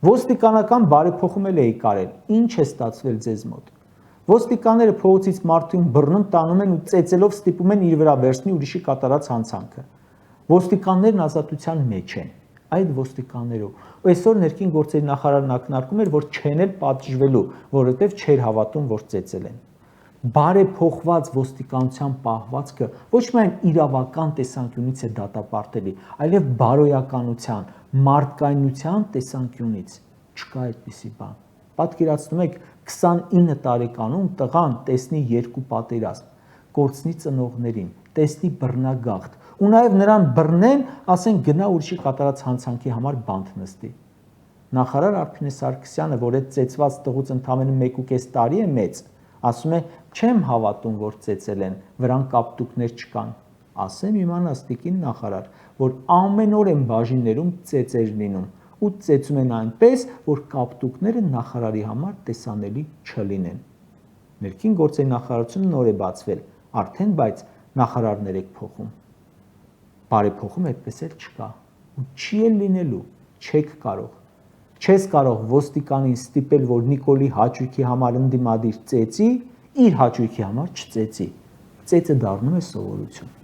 Ոստիկանական բարեփոխում էի կարել, ինչ է ստացվել ձեզ մոտ։ Ոստիկանները փողոցից մարդուն բռնում տանում են ու ծեծելով ստիպում են իր վրա վերցնի ուրիշի կատարած հանցանքը։ Ոստիկաններն ազատության մեջ են, այդ ոստիկաններով։ Այսօր ներքին գործերի նախարարն ակնարկում էր, որ չեն էլ պատժվելու, որովհետև չէր հավատում, որ ծեծել են։ Բարեփոխված ոստիկանության պահվածքը ոչ միայն իրավական տեսանկյունից է դատապարտելի, այլև բարոյականության, մարդկայնության տեսանկյունից չկա այդպիսի բան։ Պատկերացնում եք 29 տարեկանում տղան տեսնի երկու պատերազմ, կորցնի ծնողներին, տեսնի բռնագաղթ, ու նաև նրան բռնեն, ասեն գնա ուրիշի կատարած հանցանքի համար բանտ նստի։ Նախարար Արփինե Սարգսյանը, որ այդ ծեծված տղուց ընդամենը 1.5 տարի է մեծ, ասում է չեմ հավատում, որ ծեծել են, վրան կապտուկներ չկան։ Ասեմ իմանաս տիկին նախարար, որ ամեն օր են բաժիններում ծեծեր լինում ու ծեծում են այնպես, որ կապտուկները նախարարի համար տեսանելի չլինեն։ Ներքին գործերի նախարարությունը նոր է բացվել, արդեն բայց նախարարներ եք փոխում։ Բարեփոխում այդպես էլ չկա ու չի էլ լինելու, չեք կարող։ Չես կարող ոստիկանին ստիպել, որ Նիկոլի հաճույքի համար ընդդիմադիր ծեծի, իր հաճույքի համար չծեծի։ Ծեծը դառնում է սովորություն։